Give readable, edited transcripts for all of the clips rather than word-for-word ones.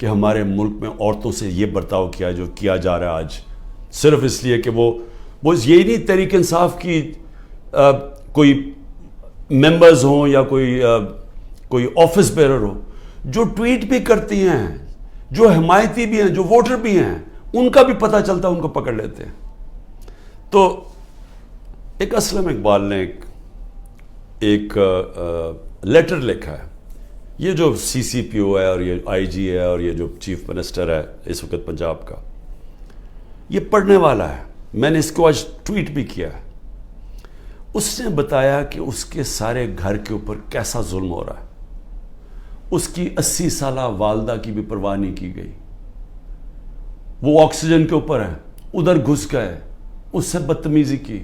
کہ ہمارے ملک میں عورتوں سے یہ برتاؤ کیا جو کیا جا رہا ہے آج، صرف اس لیے کہ وہ یہی نہیں تحریک انصاف کی کوئی ممبرز ہوں یا کوئی آفس بیرر ہو، جو ٹویٹ بھی کرتی ہیں، جو حمایتی بھی ہیں، جو ووٹر بھی ہیں، ان کا بھی پتہ چلتا ہے، ان کو پکڑ لیتے ہیں۔ تو ایک اسلم اقبال نے ایک لیٹر لکھا ہے، یہ جو سی سی پی او ہے اور یہ آئی جی ہے اور یہ جو چیف منسٹر ہے اس وقت پنجاب کا، یہ پڑھنے والا ہے، میں نے اس کو آج ٹویٹ بھی کیا ہے۔ اس نے بتایا کہ اس کے سارے گھر کے اوپر کیسا ظلم ہو رہا ہے، اس کی 80 سالہ والدہ کی بھی پرواہ نہیں کی گئی، وہ آکسیجن کے اوپر ہے، ادھر گھس گئے، اس سے بدتمیزی کی،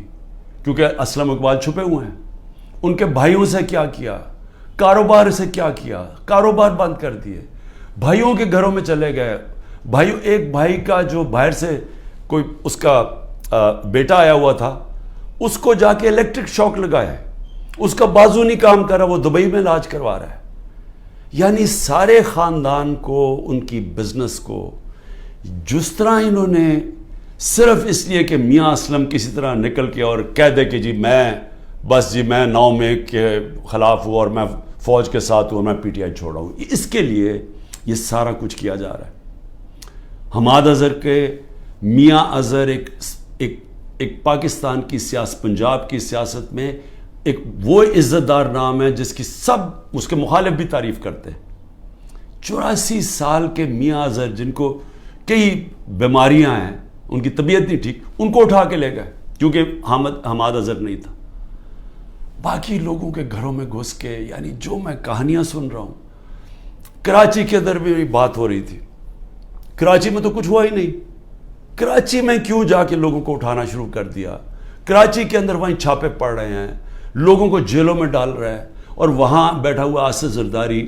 کیونکہ اسلم اقبال چھپے ہوئے ہیں۔ ان کے بھائیوں سے کیا کاروبار سے کیا کاروبار بند کر دیے، بھائیوں کے گھروں میں چلے گئے، ایک بھائی کا جو باہر سے کوئی اس کا بیٹا آیا ہوا تھا، اس کو جا کے الیکٹرک شاک لگایا، اس کا بازو نہیں کام کر رہا، وہ دبئی میں علاج کروا رہا ہے۔ یعنی سارے خاندان کو، ان کی بزنس کو جس طرح انہوں نے صرف اس لیے کہ میاں اسلم کسی طرح نکل کے اور کہہ دے کہ میں 9 مئی کے خلاف ہوں اور میں فوج کے ساتھ ہوں اور میں پی ٹی آئی چھوڑ رہا ہوں، اس کے لیے یہ سارا کچھ کیا جا رہا ہے۔ حماد اظہر کے میاں اظہر ایک پاکستان کی پنجاب کی سیاست میں ایک وہ عزت دار نام ہے جس کی سب اس کے مخالف بھی تعریف کرتے ہیں۔ 84 سال کے میاں اظہر جن کو کئی بیماریاں ہیں، ان کی طبیعت نہیں ٹھیک، ان کو اٹھا کے لے گئے کیونکہ حماد اظہر نہیں تھا۔ باقی لوگوں کے گھروں میں گھس کے، یعنی جو میں کہانیاں سن رہا ہوں، کراچی کے اندر بھی بات ہو رہی تھی، کراچی میں تو کچھ ہوا ہی نہیں، کراچی میں کیوں جا کے لوگوں کو اٹھانا شروع کر دیا؟ کراچی کے اندر وہیں چھاپے پڑ رہے ہیں، لوگوں کو جیلوں میں ڈال رہا ہے، اور وہاں بیٹھا ہوا آصف زرداری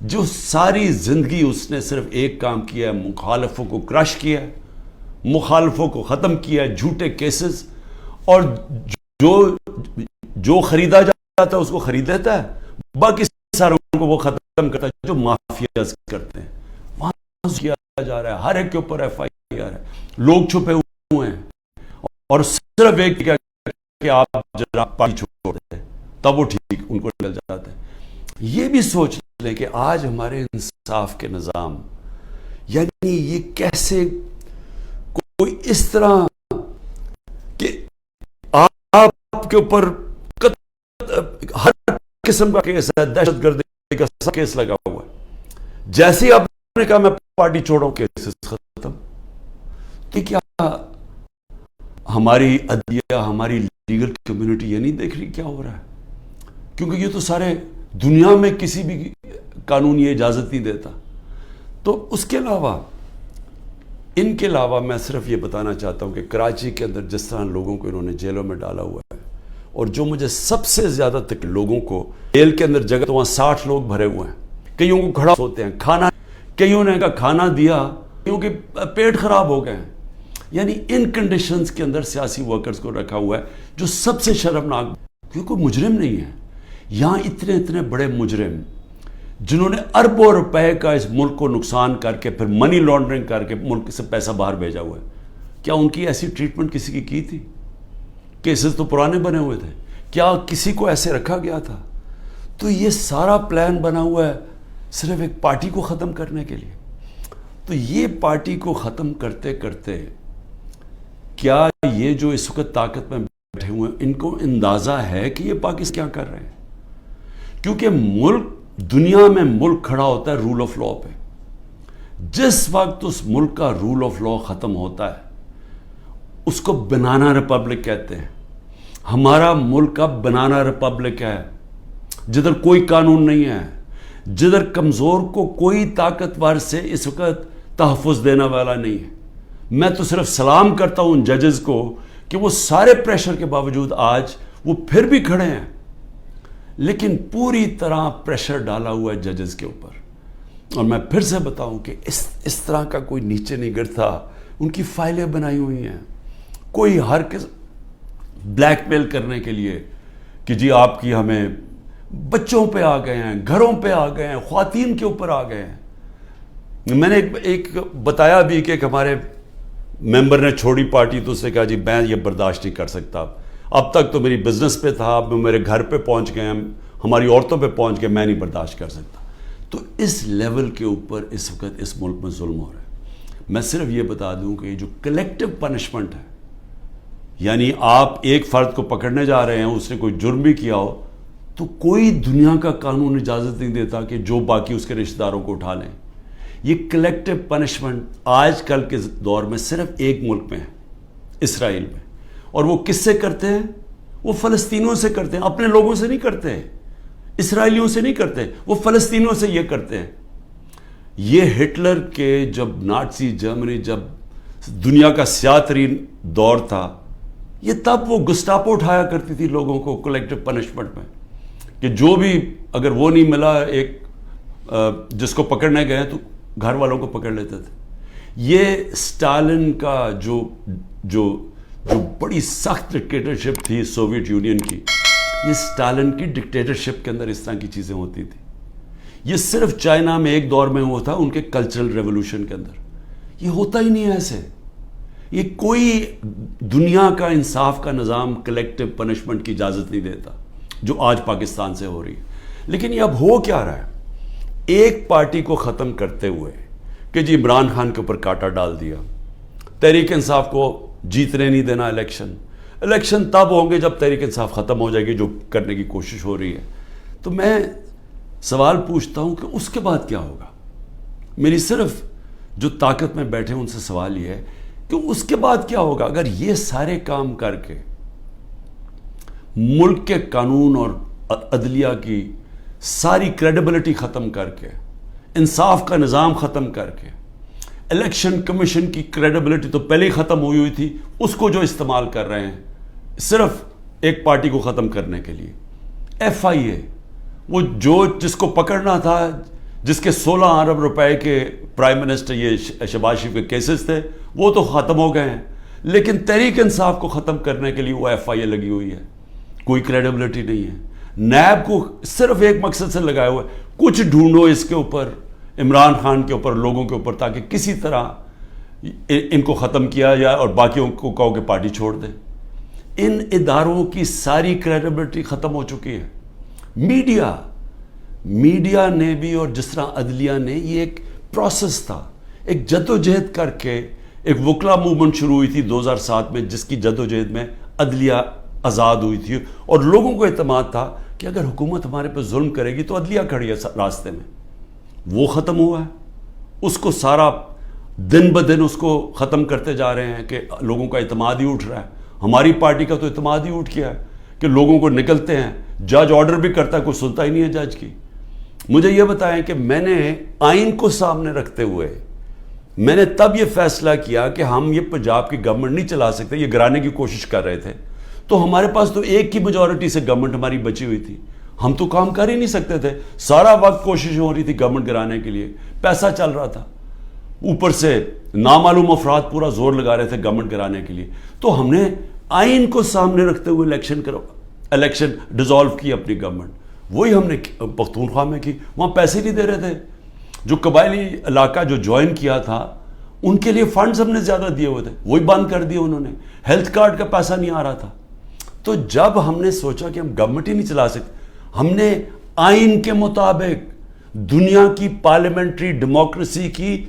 جو ساری زندگی اس نے صرف ایک کام کیا ہے، مخالفوں کو کرش کیا ہے، مخالفوں کو ختم کیا ہے، جھوٹے کیسز، اور جو خریدا جاتا ہے اس کو خرید لیتا ہے، باقی ساروں کو وہ ختم کرتا ہے، جو مافیاز کرتے ہیں وہاں کیا جا رہا ہے، ہر ایک کے اوپر ایف آئی آر ہے، لوگ چھپے ہوئے ہیں، اور صرف ایک کہ آپ جرا پارٹی چھوڑ دیں تب وہ ٹھیک ان کو ڈل جاتا ہے۔ یہ بھی سوچ لیں کہ آج ہمارے انصاف کے نظام، یعنی یہ کیسے کوئی اس طرح کہ آپ کے اوپر ہر قسم کا کیس ہے، دہشت گردی کا کیس لگا ہوا ہے، جیسے آپ نے کہا میں پارٹی چھوڑوں کیسز ختم۔ تو کیا ہماری عدلیہ، ہماری لیگل کمیونٹی یہ نہیں دیکھ رہی کیا ہو رہا ہے؟ کیونکہ یہ تو سارے دنیا میں کسی بھی قانون یہ اجازت نہیں دیتا۔ تو اس کے علاوہ، ان کے علاوہ میں صرف یہ بتانا چاہتا ہوں کہ کراچی کے اندر جس طرح لوگوں کو انہوں نے جیلوں میں ڈالا ہوا ہے، اور جو مجھے سب سے زیادہ لوگوں کو جیل کے اندر جگہ، تو وہاں 60 لوگ بھرے ہوئے ہیں، کئیوں کو کھڑا ہوتے ہیں، کئیوں نے کھانا دیا، کئیوں کے پیٹ خراب ہو گئے ہیں۔ یعنی ان کنڈیشنز کے اندر سیاسی ورکرز کو رکھا ہوا ہے، جو سب سے شرمناک، کیونکہ کوئی مجرم نہیں ہے یہاں، اتنے بڑے مجرم جنہوں نے اربوں روپے کا اس ملک کو نقصان کر کے پھر منی لانڈرنگ کر کے ملک سے پیسہ باہر بھیجا ہوا ہے، کیا ان کی ایسی ٹریٹمنٹ کسی کی تھی؟ کیسز تو پرانے بنے ہوئے تھے، کیا کسی کو ایسے رکھا گیا تھا؟ تو یہ سارا پلان بنا ہوا ہے صرف ایک پارٹی کو ختم کرنے کے لیے۔ تو یہ پارٹی کو ختم کرتے کرتے کیا یہ جو اس وقت طاقت میں بیٹھے ہوئے ہیں، ان کو اندازہ ہے کہ یہ پاکستان کیا کر رہے ہیں؟ کیونکہ ملک، دنیا میں ملک کھڑا ہوتا ہے رول آف لا پہ۔ جس وقت اس ملک کا رول آف لا ختم ہوتا ہے، اس کو بنانا ریپبلک کہتے ہیں۔ ہمارا ملک اب بنانا ریپبلک ہے، جدھر کوئی قانون نہیں ہے، جدھر کمزور کو کوئی طاقتور سے اس وقت تحفظ دینے والا نہیں ہے۔ میں تو صرف سلام کرتا ہوں ان ججز کو کہ وہ سارے پریشر کے باوجود آج وہ پھر بھی کھڑے ہیں، لیکن پوری طرح پریشر ڈالا ہوا ہے ججز کے اوپر۔ اور میں پھر سے بتاؤں کہ اس طرح کا کوئی نیچے نہیں گرتا، ان کی فائلیں بنائی ہوئی ہیں، کوئی ہر بلیک میل کرنے کے لیے کہ جی آپ کی ہمیں بچوں پہ آ گئے ہیں، گھروں پہ آ گئے ہیں، خواتین کے اوپر آ گئے ہیں۔ میں نے ایک بتایا بھی کہ ایک ہمارے ممبر نے چھوڑی پارٹی تو اس نے کہا جی میں یہ برداشت نہیں کر سکتا، اب تک تو میری بزنس پہ تھا، اب میرے گھر پہ پہنچ گئے، ہماری عورتوں پہ پہنچ گئے، میں نہیں برداشت کر سکتا۔ تو اس لیول کے اوپر اس وقت اس ملک میں ظلم ہو رہا ہے۔ میں صرف یہ بتا دوں کہ یہ جو کلیکٹیو پنشمنٹ ہے، یعنی آپ ایک فرد کو پکڑنے جا رہے ہیں، اس نے کوئی جرم بھی کیا ہو تو کوئی دنیا کا قانون اجازت نہیں دیتا کہ جو باقی اس کے رشتہ داروں کو اٹھا لیں۔ یہ کلیکٹیو پنشمنٹ آج کل کے دور میں صرف ایک ملک میں ہے، اسرائیل میں، اور وہ کس سے کرتے ہیں؟ وہ فلسطینیوں سے کرتے ہیں، اپنے لوگوں سے نہیں کرتے، اسرائیلیوں سے نہیں کرتے، وہ فلسطینیوں سے یہ کرتے ہیں۔ یہ ہٹلر کے جب نازی جرمنی جب دنیا کا سیاہ ترین دور تھا، یہ تب وہ گسٹاپو اٹھایا کرتی تھی لوگوں کو کلیکٹیو پنشمنٹ میں، کہ جو بھی اگر وہ نہیں ملا ایک جس کو پکڑنے گئے تو گھر والوں کو پکڑ لیتے تھے۔ یہ سٹالن کا جو بڑی سخت ڈکٹیٹرشپ تھی سوویت یونین کی، یہ سٹالن کی ڈکٹیٹرشپ کے اندر اس طرح کی چیزیں ہوتی تھی۔ یہ صرف چائنا میں ایک دور میں ہوا تھا، ان کے کلچرل ریولوشن کے اندر۔ یہ ہوتا ہی نہیں ہے ایسے۔ یہ کوئی دنیا کا انصاف کا نظام کلیکٹیو پنشمنٹ کی اجازت نہیں دیتا، جو آج پاکستان سے ہو رہی ہے۔ لیکن یہ اب ہو کیا رہا ہے؟ ایک پارٹی کو ختم کرتے ہوئے کہ جی عمران خان کے اوپر کانٹا ڈال دیا، تحریک انصاف کو جیتنے نہیں دینا الیکشن تب ہوں گے جب تحریک انصاف ختم ہو جائے گی، جو کرنے کی کوشش ہو رہی ہے۔ تو میں سوال پوچھتا ہوں کہ اس کے بعد کیا ہوگا؟ میری صرف جو طاقت میں بیٹھے ان سے سوال یہ ہے کہ اس کے بعد کیا ہوگا؟ اگر یہ سارے کام کر کے ملک کے قانون اور عدلیہ کی ساری کریڈیبلٹی ختم کر کے، انصاف کا نظام ختم کر کے، الیکشن کمیشن کی کریڈیبلٹی تو پہلے ہی ختم ہوئی تھی، اس کو جو استعمال کر رہے ہیں صرف ایک پارٹی کو ختم کرنے کے لیے، ایف آئی اے، وہ جس کو پکڑنا تھا، جس کے 16 ارب روپے کے پرائم منسٹر یہ شہباز شریف کے کیسز تھے، وہ تو ختم ہو گئے ہیں، لیکن تحریک انصاف کو ختم کرنے کے لیے وہ ایف آئی اے لگی ہوئی ہے، کوئی کریڈیبلٹی نہیں ہے۔ نیب کو صرف ایک مقصد سے لگایا ہوا ہے، کچھ ڈھونڈو اس کے اوپر، عمران خان کے اوپر، لوگوں کے اوپر، تاکہ کسی طرح ان کو ختم کیا جائے اور باقیوں کو کہو کہ پارٹی چھوڑ دیں۔ ان اداروں کی ساری کریڈیبلٹی ختم ہو چکی ہے۔ میڈیا نے بھی، اور جس طرح عدلیہ نے، یہ ایک پروسیس تھا، ایک جدوجہد کر کے ایک وکلا موومنٹ شروع ہوئی تھی 2007 میں، جس کی جدوجہد میں عدلیہ آزاد ہوئی تھی، اور لوگوں کو اعتماد تھا کہ اگر حکومت ہمارے پہ ظلم کرے گی تو عدلیہ کھڑی ہے راستے میں۔ وہ ختم ہوا ہے، اس کو سارا دن بدن اس کو ختم کرتے جا رہے ہیں کہ لوگوں کا اعتماد ہی اٹھ رہا ہے۔ ہماری پارٹی کا تو اعتماد ہی اٹھ گیا ہے کہ لوگوں کو نکلتے ہیں، جج آرڈر بھی کرتا ہے، کوئی سنتا ہی نہیں ہے جج کی۔ مجھے یہ بتائیں کہ میں نے آئین کو سامنے رکھتے ہوئے میں نے تب یہ فیصلہ کیا کہ ہم یہ پنجاب کی گورنمنٹ نہیں چلا سکتے، یہ گرانے کی کوشش کر رہے تھے، تو ہمارے پاس تو ایک کی میجورٹی سے گورنمنٹ ہماری بچی ہوئی تھی، ہم تو کام کر ہی نہیں سکتے تھے، سارا وقت کوشش ہو رہی تھی گورنمنٹ گرانے کے لیے، پیسہ چل رہا تھا، اوپر سے نامعلوم افراد پورا زور لگا رہے تھے گورنمنٹ گرانے کے لیے۔ تو ہم نے آئین کو سامنے رکھتے ہوئے الیکشن ڈیزالو کی اپنی گورنمنٹ، وہی ہم نے پختونخوا میں کی۔ وہاں پیسے نہیں دے رہے تھے، جو قبائلی علاقہ جو جوائن کیا تھا ان کے لیے فنڈز ہم نے زیادہ دیے ہوئے تھے، وہی بند کر دیے انہوں نے، ہیلتھ کارڈ کا پیسہ نہیں آ رہا تھا۔ تو جب ہم نے سوچا کہ ہم گورنمنٹ ہی نہیں چلا سکتے، ہم نے آئین کے مطابق، دنیا کی پارلیمنٹری ڈیموکریسی کی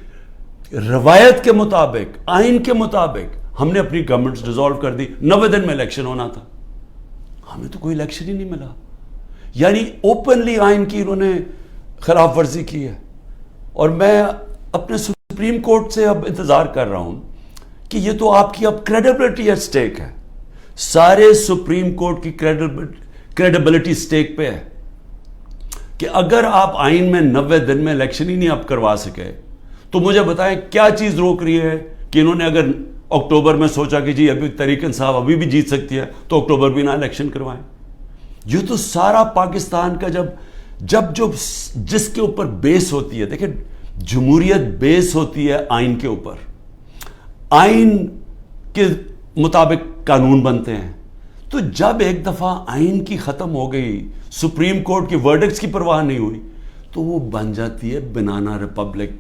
روایت کے مطابق، آئین کے مطابق ہم نے اپنی گورنمنٹ ڈیزالو کر دی۔ 90 دن میں الیکشن ہونا تھا، ہمیں تو کوئی الیکشن ہی نہیں ملا۔ یعنی اوپنلی آئین کی انہوں نے خلاف ورزی کی ہے، اور میں اپنے سپریم کورٹ سے اب انتظار کر رہا ہوں کہ یہ تو آپ کی اب کریڈیبلٹی ایٹ سٹیک ہے، سارے سپریم کورٹ کی کریڈیبلٹی سٹیک پہ ہے کہ اگر آپ آئین میں 90 دن میں الیکشن ہی نہیں آپ کروا سکے تو مجھے بتائیں کیا چیز روک رہی ہے کہ انہوں نے اگر اکتوبر میں سوچا کہ جی ابھی تحریک انصاف ابھی بھی جیت سکتی ہے تو اکتوبر بھی نہ الیکشن کروائیں۔ یہ تو سارا پاکستان کا جس کے اوپر بیس ہوتی ہے، دیکھیں جمہوریت بیس ہوتی ہے آئین کے اوپر، آئین کے مطابق قانون بنتے ہیں۔ تو جب ایک دفعہ آئین کی ختم ہو گئی، سپریم کورٹ کی ورڈکٹس کی پرواہ نہیں ہوئی، تو وہ بن جاتی ہے بنانا ریپبلک،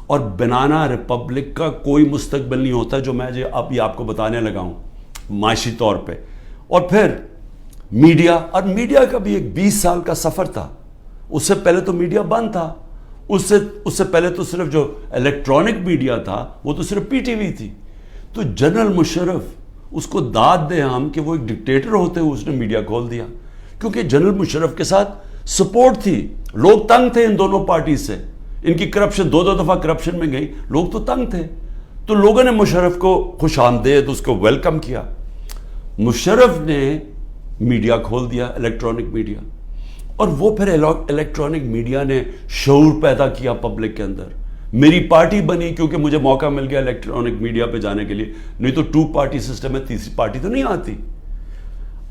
اور بنانا ریپبلک کا کوئی مستقبل نہیں ہوتا جو میں اب یہ آپ کو بتانے لگا ہوں معاشی طور پہ. اور پھر میڈیا، اور میڈیا کا بھی ایک 20 سال کا سفر تھا. اس سے پہلے تو میڈیا بند تھا. اس سے پہلے تو صرف جو الیکٹرانک میڈیا تھا وہ تو صرف پی ٹی وی تھی. تو جنرل مشرف، اس کو داد دیں ہم کہ وہ ایک ڈکٹیٹر ہوتے ہوئے اس نے میڈیا کھول دیا، کیونکہ جنرل مشرف کے ساتھ سپورٹ تھی. لوگ تنگ تھے ان دونوں پارٹی سے. ان کی کرپشن 2 دفعہ کرپشن میں گئی، لوگ تو تنگ تھے. تو لوگوں نے مشرف کو خوش آمدید اس کو ویلکم کیا. مشرف نے میڈیا کھول دیا، الیکٹرانک میڈیا. اور وہ پھر الیکٹرانک میڈیا نے شعور پیدا کیا پبلک کے اندر. میری پارٹی بنی کیونکہ مجھے موقع مل گیا الیکٹرانک میڈیا پہ جانے کے لیے، نہیں تو 2 پارٹی سسٹم ہے، تیسری پارٹی تو نہیں آتی.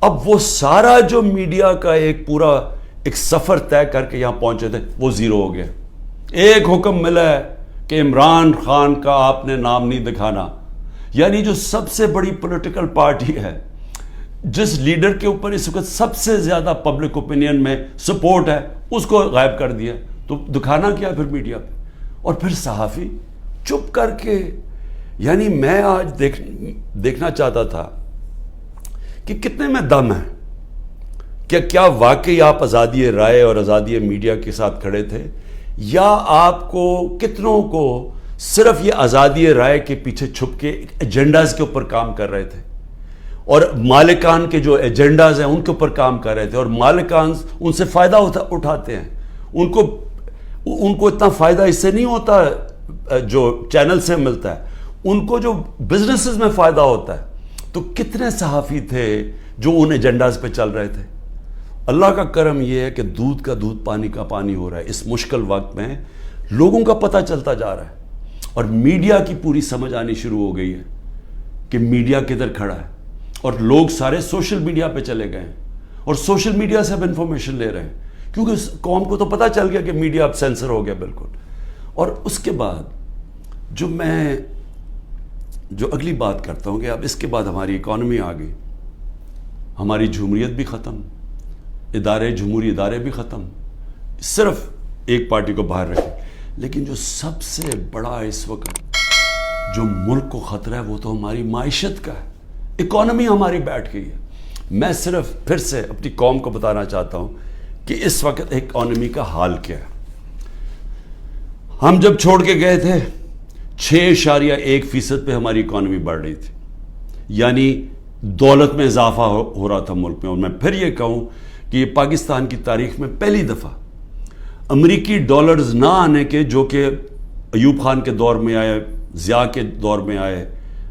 اب وہ سارا جو میڈیا کا ایک پورا ایک سفر طے کر کے یہاں پہنچے تھے وہ زیرو ہو گیا. ایک حکم ملا ہے کہ عمران خان کا آپ نے نام نہیں دکھانا. یعنی جو سب سے بڑی پولیٹیکل پارٹی ہے، جس لیڈر کے اوپر اس وقت سب سے زیادہ پبلک اوپینین میں سپورٹ ہے، اس کو غائب کر دیا. تو دکھانا کیا پھر میڈیا پہ؟ اور پھر صحافی چپ کر کے. یعنی میں آج دیکھنا چاہتا تھا کہ کتنے میں دم ہے. کیا واقعی آپ آزادی رائے اور آزادی میڈیا کے ساتھ کھڑے تھے، یا آپ کو کتنوں کو صرف یہ آزادی رائے کے پیچھے چھپ کے ایجنڈاز کے اوپر کام کر رہے تھے، اور مالکان کے جو ایجنڈاز ہیں ان کے اوپر کام کر رہے تھے، اور مالکان ان سے فائدہ اٹھاتے ہیں. ان کو اتنا فائدہ اس سے نہیں ہوتا جو چینل سے ملتا ہے، ان کو جو بزنسز میں فائدہ ہوتا ہے. تو کتنے صحافی تھے جو ان ایجنڈاز پہ چل رہے تھے. اللہ کا کرم یہ ہے کہ دودھ کا دودھ پانی کا پانی ہو رہا ہے. اس مشکل وقت میں لوگوں کا پتہ چلتا جا رہا ہے، اور میڈیا کی پوری سمجھ آنی شروع ہو گئی ہے کہ میڈیا کدھر کھڑا ہے. اور لوگ سارے سوشل میڈیا پہ چلے گئے ہیں، اور سوشل میڈیا سے اب انفارمیشن لے رہے ہیں، کیونکہ قوم کو تو پتہ چل گیا کہ میڈیا اب سینسر ہو گیا بالکل. اور اس کے بعد جو اگلی بات کرتا ہوں کہ اب اس کے بعد ہماری اکانومی آ گئی، ہماری جمہوریت بھی ختم، جمہوری ادارے بھی ختم، صرف ایک پارٹی کو باہر رکھے. لیکن جو سب سے بڑا اس وقت جو ملک کو خطرہ ہے وہ تو ہماری معیشت کا ہے. اکانومی ہماری بیٹھ گئی ہے. میں صرف پھر سے اپنی قوم کو بتانا چاہتا ہوں کہ اس وقت اکانومی کا حال کیا ہے. ہم جب چھوڑ کے گئے تھے 6.1% پہ ہماری اکانومی بڑھ رہی تھی، یعنی دولت میں اضافہ ہو رہا تھا ملک میں. اور میں پھر یہ کہوں کہ یہ پاکستان کی تاریخ میں پہلی دفعہ امریکی ڈالرز نہ آنے کے، جو کہ ایوب خان کے دور میں آئے، ضیاء کے دور میں آئے،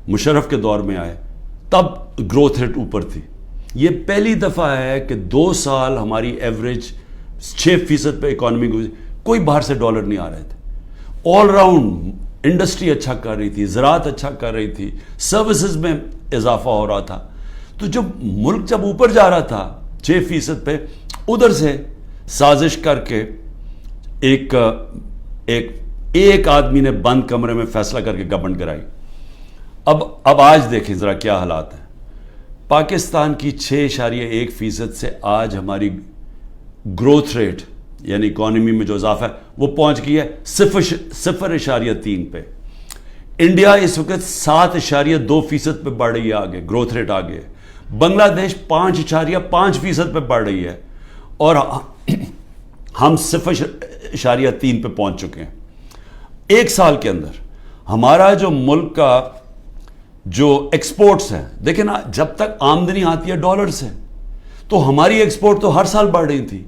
مشرف کے دور میں آئے، تب گروتھ ریٹ اوپر تھی. یہ پہلی دفعہ ہے کہ 2 سال ہماری ایوریج 6% پہ اکانومی کو کوئی باہر سے ڈالر نہیں آ رہے تھے. آل راؤنڈ انڈسٹری اچھا کر رہی تھی، زراعت اچھا کر رہی تھی، سروسز میں اضافہ ہو رہا تھا. تو ملک جب اوپر جا رہا تھا 6% پہ، ادھر سے سازش کر کے ایک آدمی نے بند کمرے میں فیصلہ کر کے گورنمنٹ کرائی. اب آج دیکھیں ذرا کیا حالات ہیں. پاکستان کی 6.1% سے آج ہماری گروتھ ریٹ یعنی اکانومی میں جو اضافہ ہے وہ پہنچ گئی ہے 0.3 پہ. انڈیا اس وقت 7.2% پہ بڑھ رہی ہے، آگے گروتھ ریٹ آگے. بنگلہ دیش 5.5% پہ بڑھ رہی ہے، اور ہم 0.3 پہ پہنچ چکے ہیں. ایک سال کے اندر ہمارا جو ملک کا جو ایکسپورٹس ہیں، دیکھیں نا، جب تک آمدنی آتی ہے ڈالر سے تو ہماری ایکسپورٹ تو ہر سال بڑھ رہی تھی.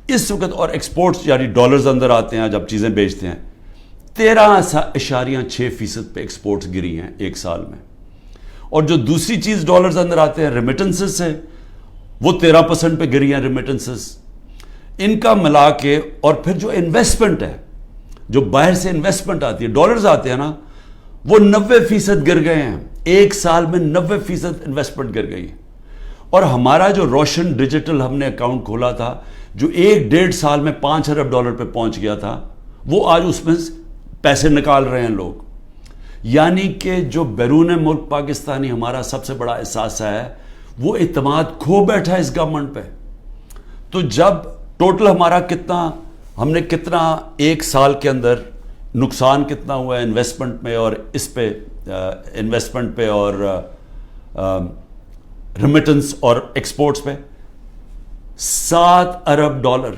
اس وقت اور ایکسپورٹس یعنی ڈالرز اندر آتے ہیں جب چیزیں بیچتے ہیں، 13.6% پہ ایکسپورٹس گری ہیں ایک سال میں. اور جو دوسری چیز ڈالرز اندر آتے ہیں ریمیٹنسز سے، وہ 13% پہ گری ہیں ریمیٹنسز. ان کا ملا کے اور پھر جو انویسٹمنٹ ہے، جو باہر سے انویسٹمنٹ آتی ہے، ڈالرز آتے ہیں نا، وہ 90% گر گئے ہیں. ایک سال میں 90% انویسٹمنٹ گر گئی ہے. اور ہمارا جو روشن ڈیجیٹل ہم نے اکاؤنٹ کھولا تھا، جو 1.5 سال میں $5 ارب پہ پہنچ گیا تھا، وہ آج اس میں پیسے نکال رہے ہیں لوگ. یعنی کہ جو بیرون ملک پاکستانی ہمارا سب سے بڑا احساس ہے، وہ اعتماد کھو بیٹھا ہے اس گورنمنٹ پہ. تو جب ٹوٹل ہمارا ہم نے کتنا ایک سال کے اندر نقصان کتنا ہوا ہے انویسٹمنٹ میں اور اس پہ انویسٹمنٹ پہ اور ریمیٹنس اور ایکسپورٹس پہ 7 ارب ڈالر.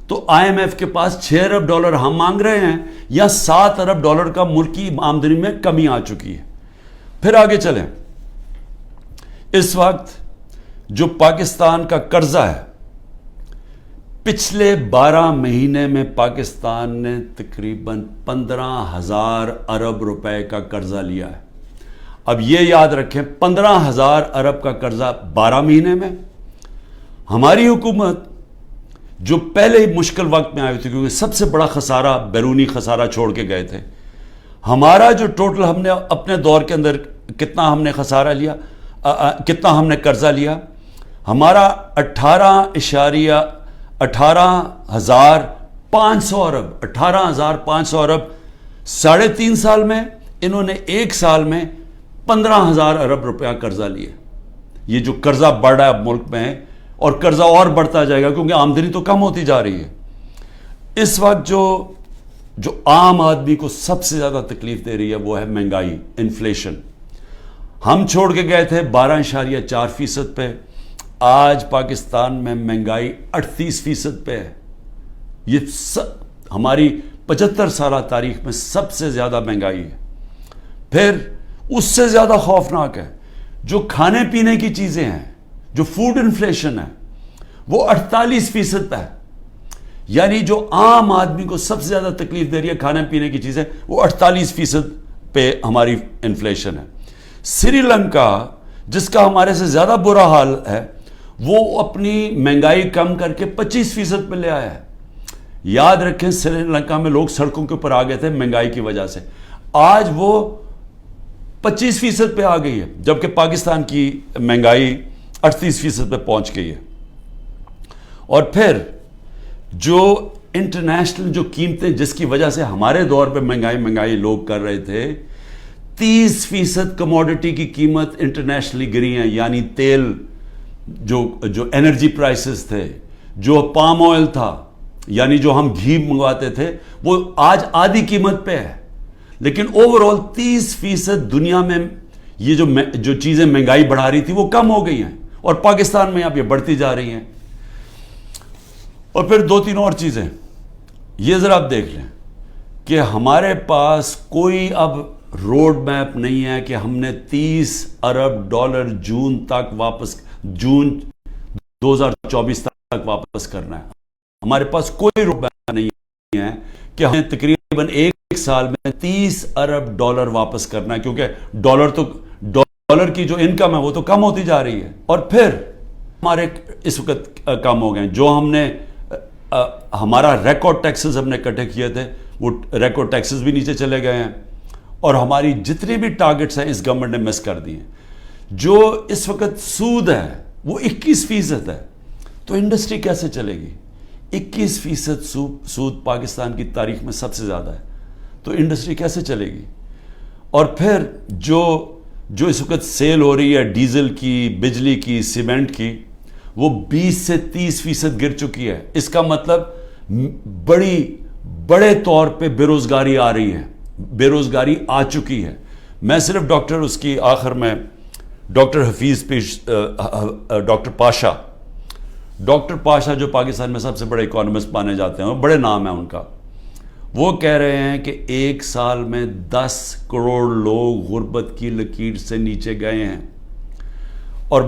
تو آئی ایم ایف کے پاس 6 ارب ڈالر ہم مانگ رہے ہیں یا 7 ارب ڈالر کا ملکی آمدنی میں کمی آ چکی ہے. پھر آگے چلیں. اس وقت جو پاکستان کا قرضہ ہے پچھلے 12 مہینے میں پاکستان نے تقریباً 15,000 ارب روپے کا قرضہ لیا ہے. اب یہ یاد رکھیں 15,000 ارب کا قرضہ 12 مہینے میں. ہماری حکومت جو پہلے ہی مشکل وقت میں آئی تھی کیونکہ سب سے بڑا خسارہ بیرونی خسارہ چھوڑ کے گئے تھے. ہمارا جو ٹوٹل ہم نے اپنے دور کے اندر کتنا ہم نے خسارہ لیا کتنا ہم نے قرضہ لیا ہمارا 18,500 ارب 18,500 ارب 3.5 سال میں انہوں نے 1 سال میں 15,000 ارب روپیہ قرضہ لیا. یہ جو قرضہ بڑھ رہا ہے ملک میں اور قرضہ اور بڑھتا جائے گا کیونکہ آمدنی تو کم ہوتی جا رہی ہے. اس وقت جو عام آدمی کو سب سے زیادہ تکلیف دے رہی ہے وہ ہے مہنگائی انفلیشن. ہم چھوڑ کے گئے تھے 12.4% پہ. آج پاکستان میں مہنگائی 38% پہ ہے. یہ ہماری 75 سالہ تاریخ میں سب سے زیادہ مہنگائی ہے. پھر اس سے زیادہ خوفناک ہے جو کھانے پینے کی چیزیں ہیں جو فوڈ انفلیشن ہے وہ 48% پہ ہے. یعنی جو عام آدمی کو سب سے زیادہ تکلیف دے رہی ہے کھانے پینے کی چیزیں وہ 48% پہ ہماری انفلیشن ہے. سری لنکا جس کا ہمارے سے زیادہ برا حال ہے وہ اپنی مہنگائی کم کر کے 25% پہ لے آیا ہے. یاد رکھیں سری لنکا میں لوگ سڑکوں کے اوپر آ گئے تھے مہنگائی کی وجہ سے. آج وہ 25% پہ آ گئی ہے جبکہ پاکستان کی مہنگائی 38% پہ پہنچ گئی ہے. اور پھر جو انٹرنیشنل جو قیمتیں جس کی وجہ سے ہمارے دور پہ مہنگائی لوگ کر رہے تھے 30% کموڈٹی کی قیمت انٹرنیشنلی گری ہیں. یعنی تیل جو انرجی پرائسز تھے جو پام آئل تھا یعنی جو ہم گھی منگواتے تھے وہ آج آدھی قیمت پہ ہے. لیکن اوورآل 30% دنیا میں یہ جو چیزیں مہنگائی بڑھا رہی تھی وہ کم ہو گئی ہیں اور پاکستان میں اب یہ بڑھتی جا رہی ہیں. اور پھر 2-3 اور چیزیں یہ ذرا آپ دیکھ لیں کہ ہمارے پاس کوئی اب روڈ میپ نہیں ہے کہ ہم نے 30 ارب ڈالر جون 2024 تک واپس کرنا ہے. ہمارے پاس کوئی روڈ میپ نہیں ہے کہ ہمیں تقریباً 1 سال میں 30 ارب ڈالر واپس کرنا ہے کیونکہ ڈالر کی جو انکم ہے وہ تو کم ہوتی جا رہی ہے. اور پھر ہمارے اس وقت کم ہو گئے جو ہم نے ہمارا ریکارڈ ٹیکسز ہم نے اکٹھے کیے تھے وہ ریکارڈ ٹیکسز بھی نیچے چلے گئے ہیں اور ہماری جتنی بھی ٹارگٹس ہیں اس گورنمنٹ نے مس کر دی ہیں. جو اس وقت سود ہے وہ 21% ہے. تو انڈسٹری کیسے چلے گی؟ 21% سود پاکستان کی تاریخ میں سب سے زیادہ ہے. تو انڈسٹری کیسے چلے گی؟ اور پھر جو اس وقت سیل ہو رہی ہے ڈیزل کی بجلی کی سیمنٹ کی وہ 20 سے 30% گر چکی ہے. اس کا مطلب بڑے طور پہ بے روزگاری آ رہی ہے بے روزگاری آ چکی ہے. میں صرف اس کی آخر میں ڈاکٹر پاشا جو پاکستان میں سب سے بڑے اکانومسٹ مانے جاتے ہیں بڑے نام ہیں ان کا وہ کہہ رہے ہیں کہ 1 سال میں 10 کروڑ لوگ غربت کی لکیر سے نیچے گئے ہیں. اور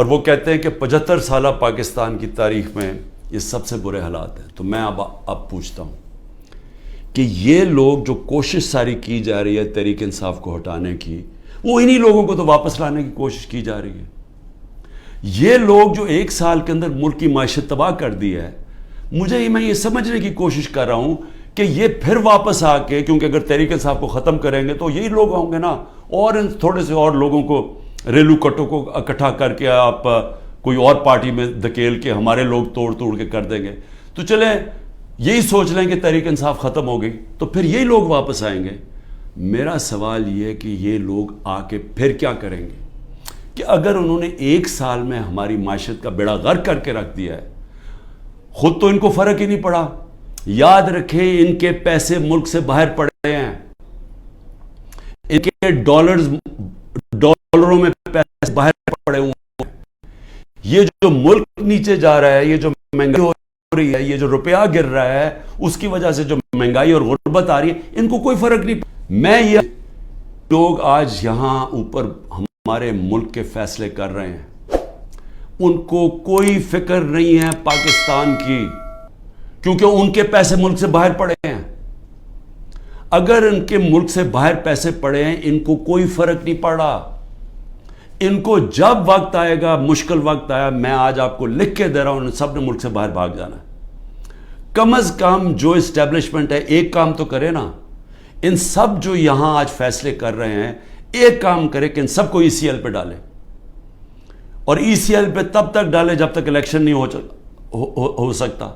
وہ کہتے ہیں کہ 75 سالہ پاکستان کی تاریخ میں یہ سب سے برے حالات ہیں. تو میں اب پوچھتا ہوں کہ یہ لوگ جو کوشش ساری کی جا رہی ہے تحریک انصاف کو ہٹانے کی وہ انہی لوگوں کو تو واپس لانے کی کوشش کی جا رہی ہے. یہ لوگ جو 1 سال کے اندر ملک کی معیشت تباہ کر دی ہے میں یہ سمجھنے کی کوشش کر رہا ہوں کہ یہ پھر واپس آ کے کیونکہ اگر تحریک انصاف کو ختم کریں گے تو یہی لوگ ہوں گے نا اور ان تھوڑے سے اور لوگوں کو ریلو کٹوں کو اکٹھا کر کے آپ کوئی اور پارٹی میں دھکیل کے ہمارے لوگ توڑ کے کر دیں گے. تو چلیں یہی سوچ لیں کہ تحریک انصاف ختم ہو گئی تو پھر یہی لوگ واپس آئیں گے. میرا سوال یہ ہے کہ یہ لوگ آ کے پھر کیا کریں گے کہ اگر انہوں نے 1 سال میں ہماری معیشت کا بیڑا غرق کر کے رکھ دیا ہے خود تو ان کو فرق ہی نہیں پڑا یاد رکھیں ان کے پیسے ملک سے باہر پڑے ہیں، ان کے ڈالروں میں پیسے باہر پڑے ہوئے ہیں۔ یہ جو ملک نیچے جا رہا ہے، یہ جو مہنگائی ہو رہی ہے، یہ جو روپیہ گر رہا ہے، اس کی وجہ سے جو مہنگائی اور غربت آ رہی ہے، ان کو کوئی فرق نہیں۔ میں یہ لوگ آج یہاں اوپر ہمارے ملک کے فیصلے کر رہے ہیں، ان کو کوئی فکر نہیں ہے پاکستان کی، کیونکہ ان کے پیسے ملک سے باہر پڑے ہیں۔ اگر ان کے ملک سے باہر پیسے پڑے ہیں، ان کو کوئی فرق نہیں پڑا۔ ان کو جب وقت آئے گا، مشکل وقت آیا، میں آج آپ کو لکھ کے دے رہا ہوں، سب نے ملک سے باہر بھاگ جانا ہے۔ کم از کم جو اسٹیبلشمنٹ ہے ایک کام تو کرے نا، ان سب جو یہاں آج فیصلے کر رہے ہیں ایک کام کرے کہ ان سب کو ای سی ایل پہ ڈالے، اور ای سی ایل پہ تب تک ڈالے جب تک الیکشن نہیں ہو سکتا،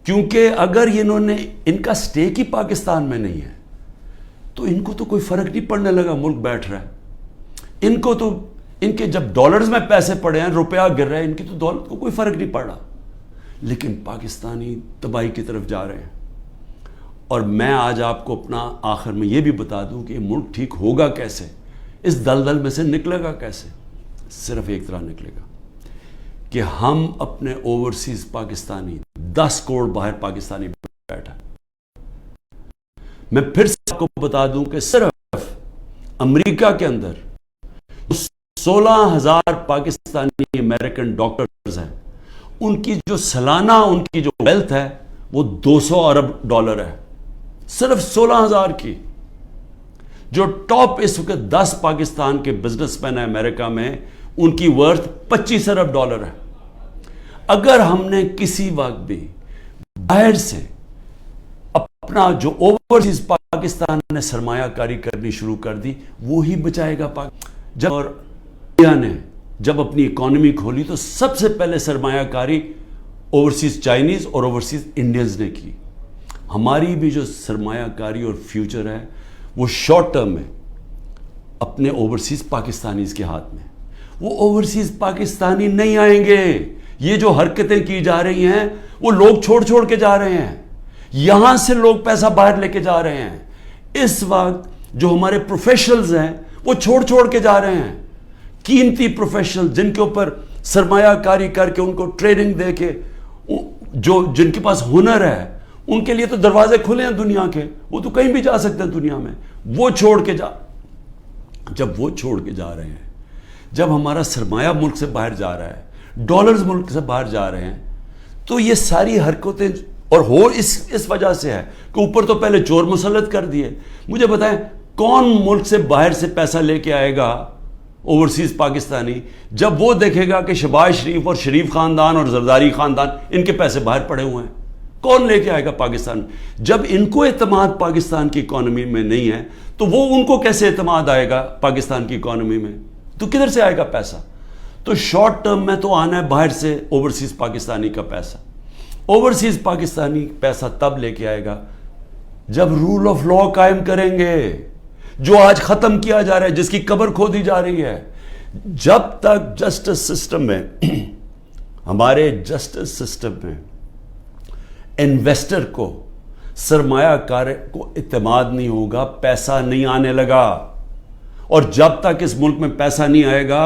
کیونکہ اگر انہوں نے، ان کا سٹیک ہی پاکستان میں نہیں ہے تو ان کو تو کوئی فرق نہیں پڑنے لگا، ملک بیٹھ رہا ہے۔ ان کو تو، ان کے جب ڈالرز میں پیسے پڑے ہیں، روپیہ گر رہا ہے، ان کی تو دولت کو کوئی فرق نہیں پڑ رہا، لیکن پاکستانی تباہی کی طرف جا رہے ہیں۔ اور میں آج آپ کو اپنا آخر میں یہ بھی بتا دوں کہ یہ ملک ٹھیک ہوگا کیسے، اس دلدل میں سے نکلے گا کیسے؟ صرف ایک طرح نکلے گا کہ ہم اپنے اوورسیز پاکستانی 10 کروڑ باہر پاکستانی بیٹھا۔ میں پھر سے آپ کو بتا دوں کہ صرف امریکہ کے اندر 16,000 پاکستانی امریکن ڈاکٹرز ہیں، ان کی جو سالانہ ان کی جو ویلتھ ہے وہ 200 ارب ڈالر ہے، صرف 16,000 کی۔ جو ٹاپ اس وقت 10 پاکستان کے بزنس مین ہیں امریکہ میں، ان کی ورتھ 25 ارب ڈالر ہے۔ اگر ہم نے کسی وقت بھی باہر سے اپنا جو اوورسیز پاکستان نے سرمایہ کاری کرنی شروع کر دی، وہی بچائے گا جب اور انڈیا نے جب اپنی اکانومی کھولی تو سب سے پہلے سرمایہ کاری اوورسیز چائنیز اور اوورسیز انڈینز نے کی۔ ہماری بھی جو سرمایہ کاری اور فیوچر ہے وہ شارٹ ٹرم میں اپنے اوورسیز پاکستانیز کے ہاتھ میں۔ وہ اوورسیز پاکستانی نہیں آئیں گے، یہ جو حرکتیں کی جا رہی ہیں وہ لوگ چھوڑ کے جا رہے ہیں، یہاں سے لوگ پیسہ باہر لے کے جا رہے ہیں۔ اس وقت جو ہمارے پروفیشنلز ہیں وہ چھوڑ کے جا رہے ہیں، قیمتی پروفیشنل جن کے اوپر سرمایہ کاری کر کے ان کو ٹریننگ دے کے، جو جن کے پاس ہنر ہے، ان کے لیے تو دروازے کھلے ہیں دنیا کے، وہ تو کہیں بھی جا سکتے ہیں دنیا میں، وہ چھوڑ کے جب وہ چھوڑ کے جا رہے ہیں، جب ہمارا سرمایہ ملک سے باہر جا رہا ہے، ڈالرز ملک سے باہر جا رہے ہیں، تو یہ ساری حرکتیں اور ہو اس وجہ سے ہے کہ اوپر تو پہلے چور مسلط کر دیے۔ مجھے بتائیں کون ملک سے باہر سے پیسہ لے کے آئے گا اوورسیز پاکستانی جب وہ دیکھے گا کہ شہباز شریف اور شریف خاندان اور زرداری خاندان ان کے پیسے باہر پڑے ہوئے ہیں؟ کون لے کے آئے گا پاکستان؟ جب ان کو اعتماد پاکستان کی اکانومی میں نہیں ہے تو وہ ان کو کیسے اعتماد آئے گا پاکستان کی اکانومی میں؟ تو کدھر سے آئے گا پیسہ؟ تو شارٹ ٹرم میں تو آنا ہے باہر سے اوورسیز پاکستانی کا پیسہ۔ اوورسیز پاکستانی پیسہ تب لے کے آئے گا جب رول آف لا قائم کریں گے، جو آج ختم کیا جا رہا ہے، جس کی قبر کھودی جا رہی ہے۔ جب تک جسٹس سسٹم میں، ہمارے جسٹس سسٹم میں انویسٹر کو، سرمایہ کار کو اعتماد نہیں ہوگا، پیسہ نہیں آنے لگا، اور جب تک اس ملک میں پیسہ نہیں آئے گا،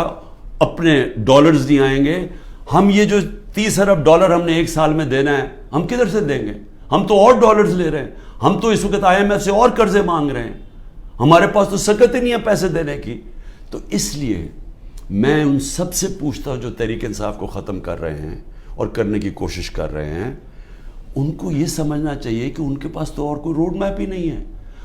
اپنے ڈالرز نہیں آئیں گے، ہم یہ جو 30 ارب ڈالر ہم نے ایک سال میں دینا ہے، ہم کدھر سے دیں گے؟ ہم تو اور ڈالرز لے رہے ہیں، ہم تو اس وقت آئی ایم ایف سے اور قرضے مانگ رہے ہیں، ہمارے پاس تو سکت ہی نہیں ہے پیسے دینے کی۔ تو اس لیے میں ان سب سے پوچھتا ہوں جو تحریک انصاف کو ختم کر رہے ہیں اور کرنے کی کوشش کر رہے ہیں، ان کو یہ سمجھنا چاہیے کہ ان کے پاس تو اور کوئی روڈ میپ ہی نہیں ہے،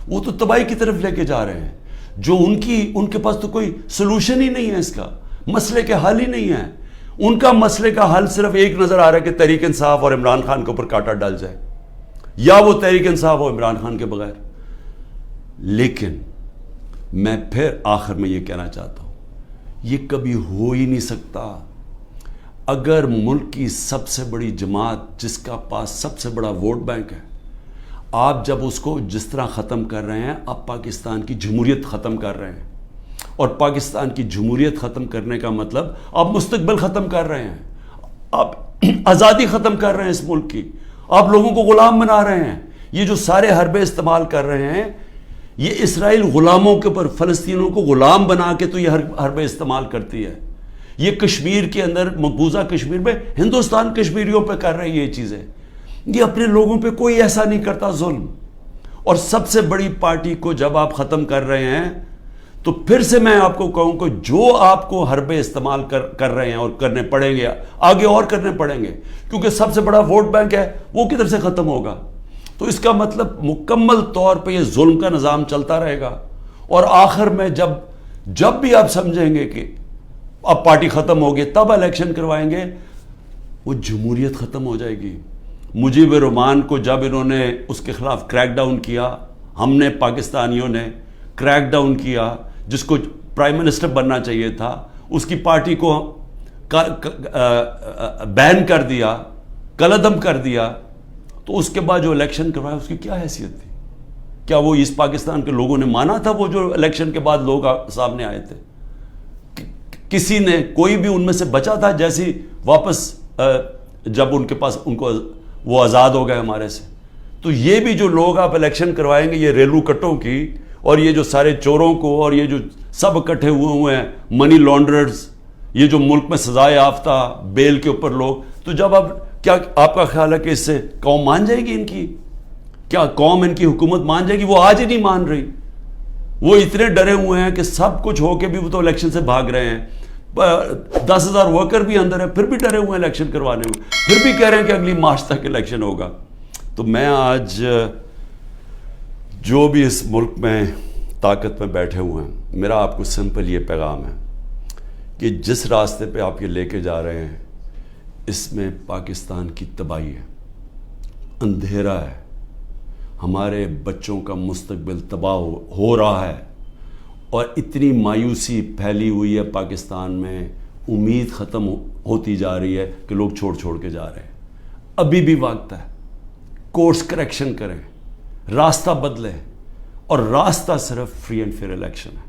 وہ تو تباہی کی طرف لے کے جا رہے ہیں، جو ان کے پاس تو کوئی سلوشن ہی نہیں ہے، اس کا مسئلے کے حل ہی نہیں ہے۔ ان کا مسئلے کا حل صرف ایک نظر آ رہا ہے کہ تحریک انصاف اور عمران خان کے اوپر کانٹا ڈال جائے، یا وہ تحریک انصاف اور عمران خان کے بغیر۔ لیکن میں پھر آخر میں یہ کہنا چاہتا ہوں، یہ کبھی ہو ہی نہیں سکتا۔ اگر ملک کی سب سے بڑی جماعت جس کا پاس سب سے بڑا ووٹ بینک ہے، آپ جب اس کو جس طرح ختم کر رہے ہیں، آپ پاکستان کی جمہوریت ختم کر رہے ہیں، اور پاکستان کی جمہوریت ختم کرنے کا مطلب آپ مستقبل ختم کر رہے ہیں، آپ آزادی ختم کر رہے ہیں اس ملک کی، آپ لوگوں کو غلام بنا رہے ہیں. یہ جو سارے حربے استعمال کر رہے ہیں یہ اسرائیل غلاموں کے اوپر فلسطینوں کو غلام بنا کے تو یہ حربے استعمال کرتی ہے. یہ کشمیر کے اندر مقبوضہ کشمیر میں ہندوستان کشمیریوں پہ کر رہی ہے یہ چیزیں. یہ اپنے لوگوں پہ کوئی ایسا نہیں کرتا ظلم. اور سب سے بڑی پارٹی کو جب آپ ختم کر رہے ہیں تو پھر سے میں آپ کو کہوں کہ جو آپ کو حربے استعمال کر رہے ہیں اور کرنے پڑیں گے آگے اور کرنے پڑیں گے کیونکہ سب سے بڑا ووٹ بینک ہے وہ کدھر سے ختم ہوگا. تو اس کا مطلب مکمل طور پہ یہ ظلم کا نظام چلتا رہے گا. اور آخر میں جب بھی آپ سمجھیں گے کہ اب پارٹی ختم ہوگی تب الیکشن کروائیں گے وہ جمہوریت ختم ہو جائے گی. مجیب الرحمان کو جب انہوں نے اس کے خلاف کریک ڈاؤن کیا ہم نے پاکستانیوں نے کریک ڈاؤن کیا جس کو پرائم منسٹر بننا چاہیے تھا اس کی پارٹی کو بین کر دیا قلعدم کر دیا تو اس کے بعد جو الیکشن کروایا اس کی کیا حیثیت تھی؟ کیا وہ ایسٹ پاکستان کے لوگوں نے مانا تھا وہ جو الیکشن کے بعد لوگ سامنے آئے تھے؟ کسی نے کوئی بھی ان میں سے بچا تھا جیسی واپس جب ان کے پاس ان کو وہ آزاد ہو گئے ہمارے سے؟ تو یہ بھی جو لوگ آپ الیکشن کروائیں گے یہ ریلو کٹوں کی اور یہ جو سارے چوروں کو اور یہ جو سب اکٹھے ہوئے ہیں منی لانڈررز یہ جو ملک میں سزائے یافتہ بیل کے اوپر لوگ تو جب اب کیا آپ کا خیال ہے کہ اس سے قوم مان جائے گی؟ ان کی کیا قوم ان کی حکومت مان جائے گی؟ وہ آج ہی نہیں مان رہی. وہ اتنے ڈرے ہوئے ہیں کہ سب کچھ ہو کے بھی وہ تو الیکشن سے بھاگ رہے ہیں. 10,000 ورکر بھی اندر ہے پھر بھی ڈرے ہوئے ہیں الیکشن کروانے میں پھر بھی کہہ رہے ہیں کہ اگلی مارچ تک الیکشن ہوگا. تو میں آج جو بھی اس ملک میں طاقت میں بیٹھے ہوئے ہیں میرا آپ کو سمپل یہ پیغام ہے کہ جس راستے پہ آپ یہ لے کے جا رہے ہیں اس میں پاکستان کی تباہی ہے اندھیرا ہے. ہمارے بچوں کا مستقبل تباہ ہو رہا ہے اور اتنی مایوسی پھیلی ہوئی ہے پاکستان میں امید ختم ہوتی جا رہی ہے کہ لوگ چھوڑ کے جا رہے ہیں. ابھی بھی وقت ہے کورس کریکشن کریں راستہ بدلیں اور راستہ صرف فری اینڈ فیئر الیکشن ہے.